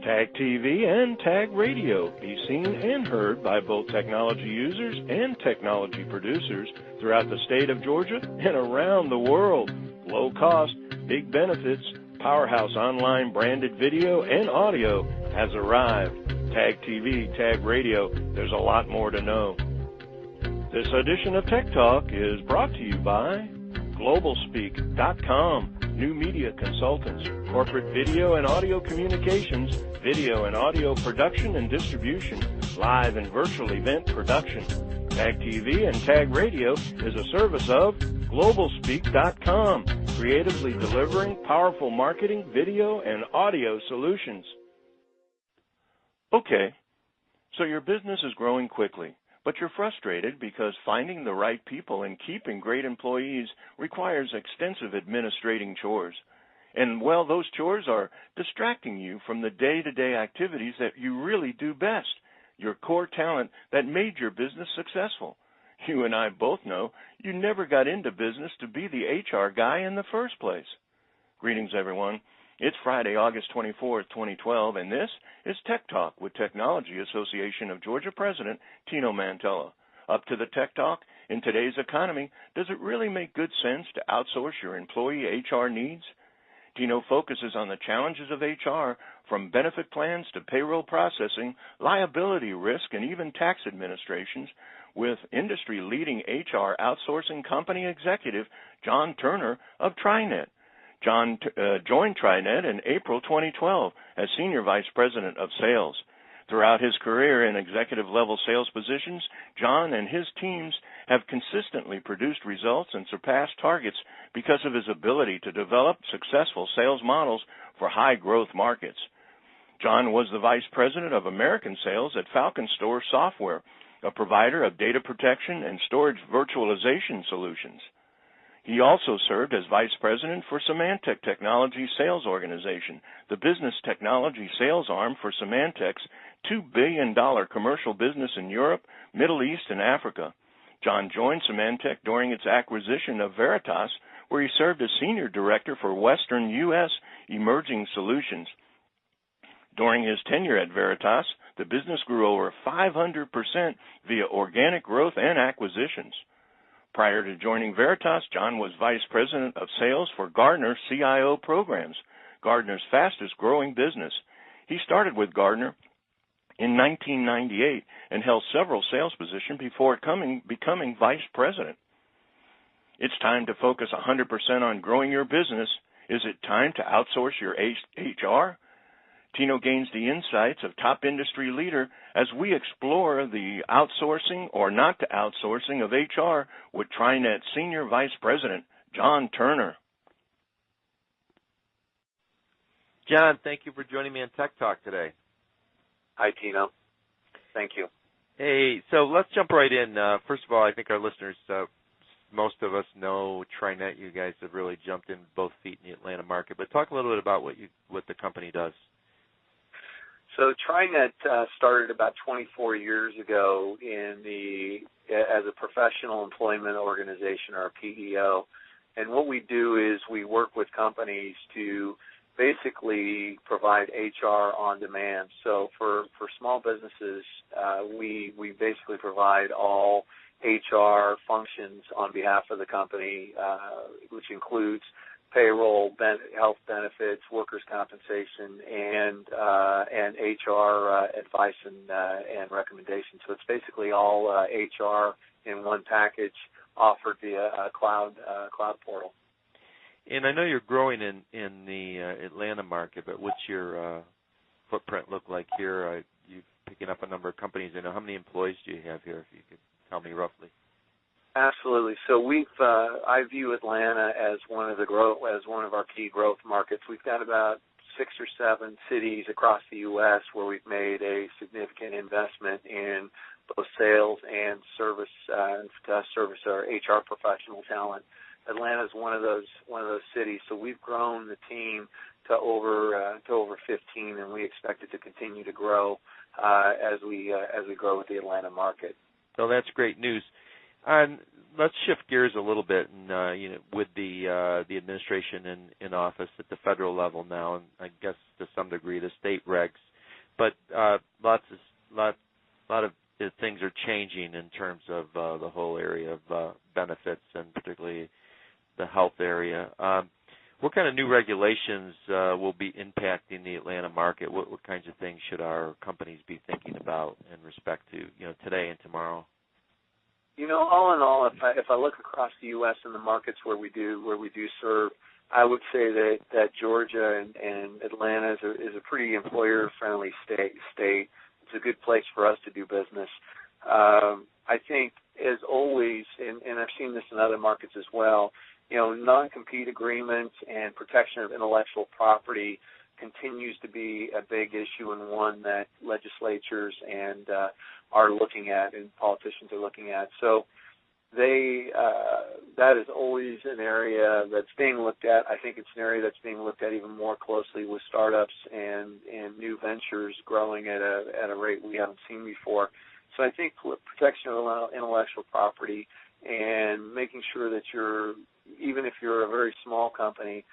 Tag TV and Tag Radio be seen and heard by both technology users and technology producers throughout the state of Georgia and around the world. Low cost, big benefits, powerhouse online branded video and audio has arrived. Tag TV, Tag Radio, there's a lot more to know. This edition of Tech Talk is brought to you by GlobalSpeak.com, new media consultants, corporate video and audio communications, video and audio production and distribution, live and virtual event production. Tag TV and Tag Radio is a service of GlobalSpeak.com, creatively delivering powerful marketing, video, and audio solutions. Okay, so your business is growing quickly, but you're frustrated because finding the right people and keeping great employees requires extensive administrating chores. And, well, those chores are distracting you from the day-to-day activities that you really do best, your core talent that made your business successful. You and I both know you never got into business to be the HR guy in the first place. Greetings, everyone. It's Friday, August 24th, 2012, and this is Tech Talk with Technology Association of Georgia President Tino Mantella. Up to the Tech Talk, in today's economy, does it really make good sense to outsource your employee HR needs? Tino focuses on the challenges of HR, from benefit plans to payroll processing, liability risk, and even tax administrations, with industry-leading HR outsourcing company executive John Turner of TriNet. John joined TriNet in April 2012 as Senior Vice President of Sales. Throughout his career in executive-level sales positions, John and his teams have consistently produced results and surpassed targets because of his ability to develop successful sales models for high-growth markets. John was the Vice President of American Sales at Falcon Store Software, a provider of data protection and storage virtualization solutions. He also served as Vice President for Symantec Technology Sales Organization, the business technology sales arm for Symantec's $2 billion commercial business in Europe, Middle East, and Africa. John joined Symantec during its acquisition of Veritas, where he served as Senior Director for Western U.S. Emerging Solutions. During his tenure at Veritas, the business grew over 500% via organic growth and acquisitions. Prior to joining Veritas, John was Vice President of Sales for Gartner CIO Programs, Gartner's fastest-growing business. He started with Gartner in 1998 and held several sales positions before becoming Vice President. It's time to focus 100% on growing your business. Is it time to outsource your HR? Tino gains the insights of top industry leader as we explore the outsourcing or not to outsourcing of HR with TriNet Senior Vice President John Turner. John, thank you for joining me on Tech Talk today. Hi, Tino. Thank you. Hey, so let's jump right in. First of all, I think our listeners, most of us know TriNet. You guys have really jumped in both feet in the Atlanta market. But talk a little bit about what the company does. So TriNet started about 24 years ago as a professional employment organization, or a PEO. And what we do is we work with companies to basically provide HR on demand. So for small businesses, we basically provide all HR functions on behalf of the company, which includes payroll, health benefits, workers' compensation, and HR advice and recommendations. So it's basically all HR in one package offered via a cloud portal. And I know you're growing in the Atlanta market, but what's your footprint look like here? You're picking up a number of companies. I know, how many employees do you have here, if you could tell me roughly? Absolutely. So I view Atlanta as one of our key growth markets. We've got about 6 or 7 cities across the U.S. where we've made a significant investment in both sales and service to service our HR professional talent. Atlanta is one of those cities. So we've grown the team to over 15, and we expect it to continue to grow as we grow with the Atlanta market. So that's great news. Let's shift gears a little bit, and with the administration in office at the federal level now, and I guess to some degree the state regs, but lot of things are changing in terms of the whole area of benefits and particularly the health area. What kind of new regulations will be impacting the Atlanta market? What kinds of things should our companies be thinking about in respect to today and tomorrow? All in all, if I look across the U.S. and the markets where we do serve, I would say that Georgia and Atlanta is a pretty employer-friendly state. It's a good place for us to do business. I think, as always, and I've seen this in other markets as well, non-compete agreements and protection of intellectual property continues to be a big issue and one that legislatures and are looking at and politicians are looking at. So that is always an area that's being looked at. I think it's an area that's being looked at even more closely with startups and new ventures growing at a rate we haven't seen before. So I think protection of intellectual property and making sure that even if you're a very small company,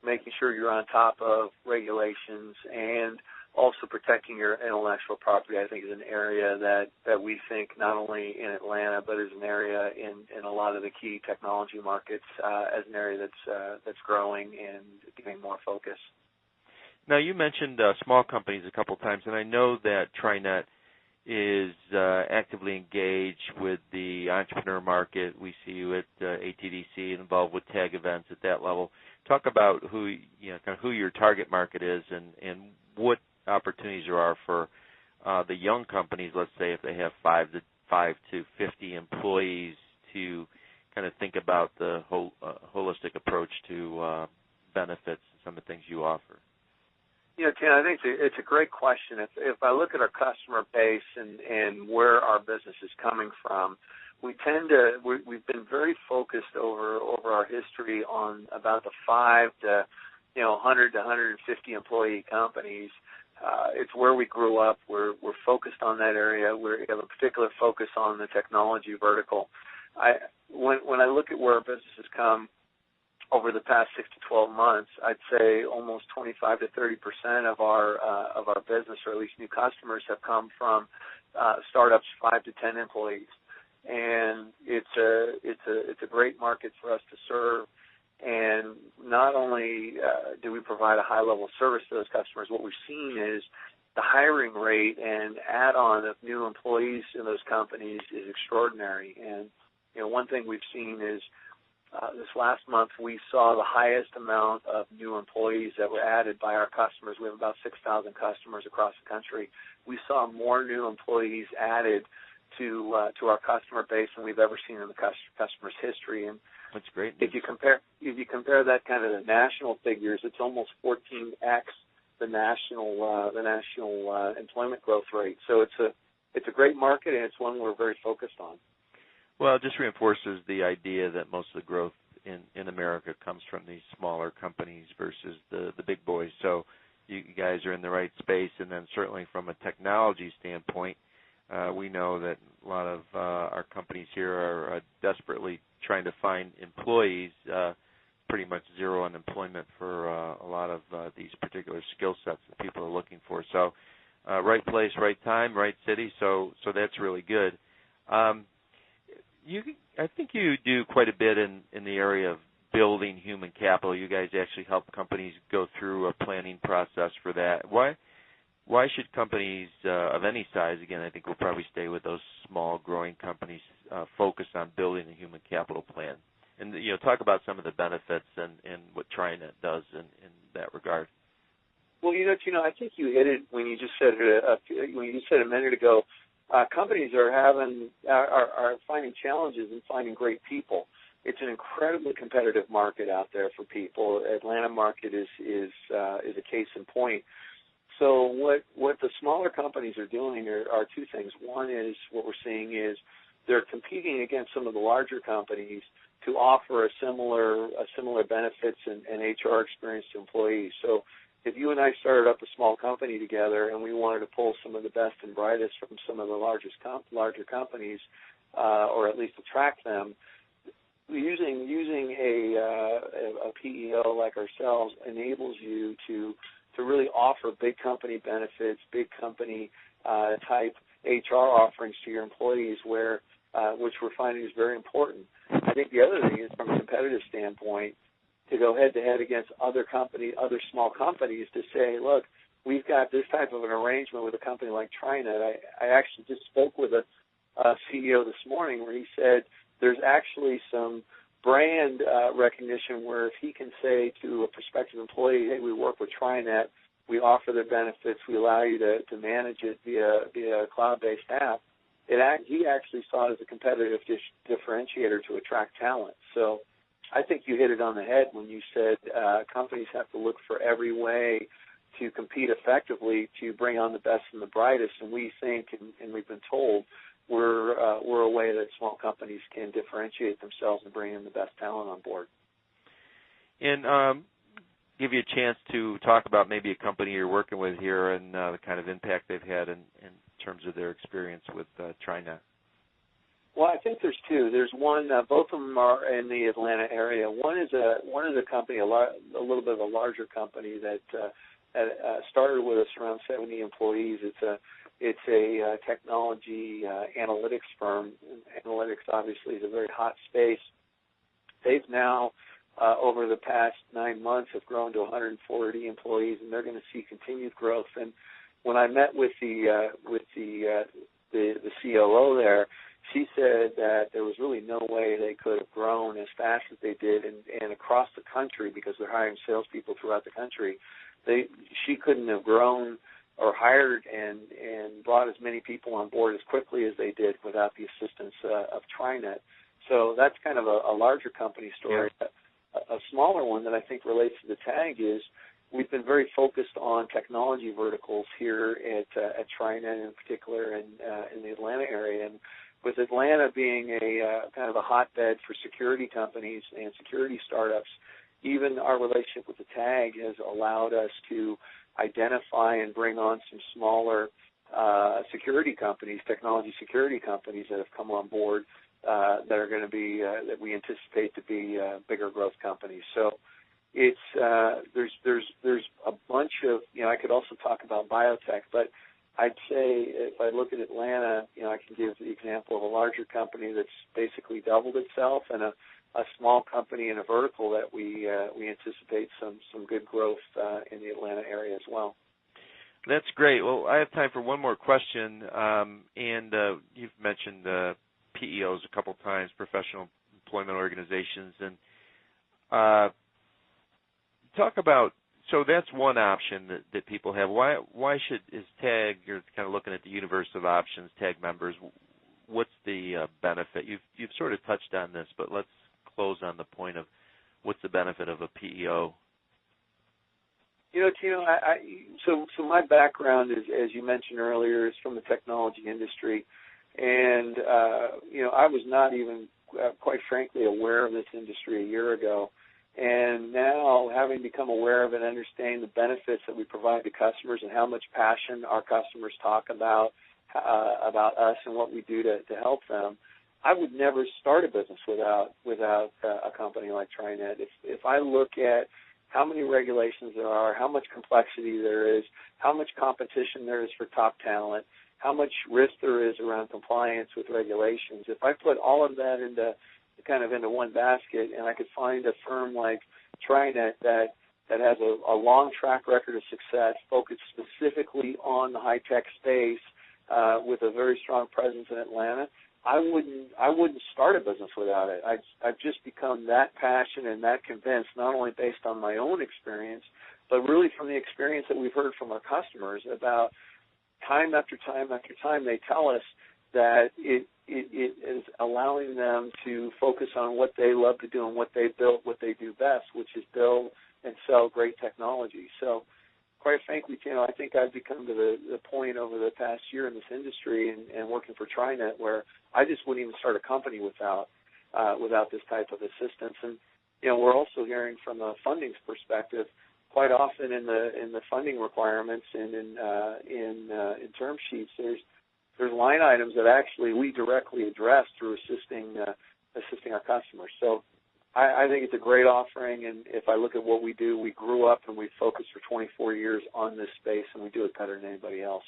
making sure you're on top of regulations and also protecting your intellectual property, I think, is an area that we think not only in Atlanta but is an area in a lot of the key technology markets as an area that's growing and getting more focus. Now, you mentioned small companies a couple of times, and I know that TriNet is actively engaged with the entrepreneur market. We see you at ATDC involved with tag events at that level. Talk about who your target market is and what opportunities there are for the young companies, let's say if they have 5 to 50 employees, to kind of think about the holistic approach to benefits and some of the things you offer. Ken, I think it's a great question. If I look at our customer base and where our business is coming from, we've been very focused over our history on about the 5 to 100 to 150 employee companies. It's where we grew up. We're focused on that area. We have a particular focus on the technology vertical. When I look at where our business has come over the past 6 to 12 months, I'd say almost 25 to 30% of our business, or at least new customers, have come from startups 5 to 10 employees, and it's a great market for us to serve. And not only do we provide a high level of service to those customers, what we've seen is the hiring rate and add-on of new employees in those companies is extraordinary. And one thing we've seen is this last month we saw the highest amount of new employees that were added by our customers. We have about 6,000 customers across the country. We saw more new employees added to our customer base than we've ever seen in the customer's history. And that's great. If you compare that kind of the national figures, it's almost 14x the national employment growth rate. So it's a great market, and it's one we're very focused on. Well, it just reinforces the idea that most of the growth in America comes from these smaller companies versus the big boys. So you guys are in the right space, and then certainly from a technology standpoint, we know that a lot of our companies here are desperately trying to find employees, pretty much zero unemployment for a lot of these particular skill sets that people are looking for. So right place, right time, right city, so that's really good. I think you do quite a bit in the area of building human capital. You guys actually help companies go through a planning process for that. Why should companies of any size, again, I think we'll probably stay with those small growing companies, focus on building a human capital plan? And talk about some of the benefits and what TriNet does in that regard. Well, I think you hit it when you just said a minute ago. Companies are finding challenges in finding great people. It's an incredibly competitive market out there for people. Atlanta market is a case in point. So what the smaller companies are doing are two things. One is what we're seeing is they're competing against some of the larger companies to offer a similar benefits and HR experience to employees. So if you and I started up a small company together and we wanted to pull some of the best and brightest from some of the larger companies, or at least attract them, using a PEO like ourselves enables you to to really offer big company benefits, big company type HR offerings to your employees, which we're finding is very important. I think the other thing is, from a competitive standpoint, to go head-to-head against other small companies to say, look, we've got this type of an arrangement with a company like TriNet. I actually just spoke with a CEO this morning where he said there's actually some brand recognition where if he can say to a prospective employee, hey, we work with TriNet, we offer their benefits, we allow you to manage it via a cloud-based app, he actually saw it as a competitive differentiator to attract talent. So I think you hit it on the head when you said companies have to look for every way to compete effectively to bring on the best and the brightest, and we think, and we've been told, we're a way that small companies can differentiate themselves and bring in the best talent on board. And give you a chance to talk about maybe a company you're working with here and the kind of impact they've had in terms of their experience with TriNet. Well, I think there's two. There's one. Both of them are in the Atlanta area. One is a company, a little bit of a larger company that started with us around 70 employees. It's a technology analytics firm. Analytics obviously is a very hot space. They've now, over the past 9 months, have grown to 140 employees, and they're going to see continued growth. And when I met with the COO there, she said that there was really no way they could have grown as fast as they did, and across the country, because they're hiring salespeople throughout the country. She couldn't have grown or hired and brought as many people on board as quickly as they did without the assistance of TriNet. So that's kind of a larger company story. Yeah. A smaller one that I think relates to the tag is we've been very focused on technology verticals here at TriNet, in particular in the Atlanta area. And with Atlanta being a kind of a hotbed for security companies and security startups, even our relationship with the tag has allowed us to identify and bring on some smaller security companies, technology security companies that have come on board that are going to be that we anticipate to be bigger growth companies. So it's there's a bunch of, I could also talk about biotech, but I'd say if I look at Atlanta, I can give the example of a larger company that's basically doubled itself, and a small company in a vertical that we anticipate some good growth in the Atlanta area as well. That's great. Well, I have time for one more question, and you've mentioned PEOs a couple times, professional employment organizations, and talk about. So that's one option that people have. Why is TAG? You're kind of looking at the universe of options, TAG members. What's the benefit? You've sort of touched on this, but let's close on the point of what's the benefit of a PEO. Tino, so my background is, as you mentioned earlier, is from the technology industry, and I was not even, quite frankly, aware of this industry a year ago. And now, having become aware of it, understanding the benefits that we provide to customers and how much passion our customers talk about us and what we do to help them, I would never start a business without a company like TriNet. If I look at how many regulations there are, how much complexity there is, how much competition there is for top talent, how much risk there is around compliance with regulations, if I put all of that into one basket, and I could find a firm like TriNet that has a long track record of success, focused specifically on the high-tech space, with a very strong presence in Atlanta, I wouldn't start a business without it. I've just become that passionate and that convinced, not only based on my own experience, but really from the experience that we've heard from our customers about time after time after time. They tell us that it is allowing them to focus on what they love to do and what they build, what they do best, which is build and sell great technology. So, quite frankly, I think I've become to the point over the past year in this industry and working for TriNet where I just wouldn't even start a company without this type of assistance. And we're also hearing from a funding perspective, quite often in the funding requirements and in term sheets, there's line items that actually we directly address through assisting our customers. So I think it's a great offering, and if I look at what we do, we grew up and we focused for 24 years on this space, and we do it better than anybody else.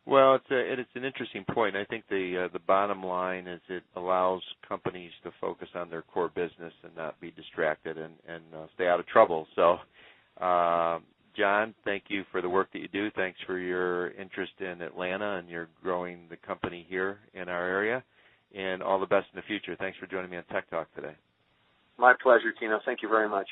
Well, it's an interesting point. I think the bottom line is it allows companies to focus on their core business and not be distracted and stay out of trouble. So, John, thank you for the work that you do. Thanks for your interest in Atlanta, and you're growing the company here in our area. And all the best in the future. Thanks for joining me on Tech Talk today. My pleasure, Tino. Thank you very much.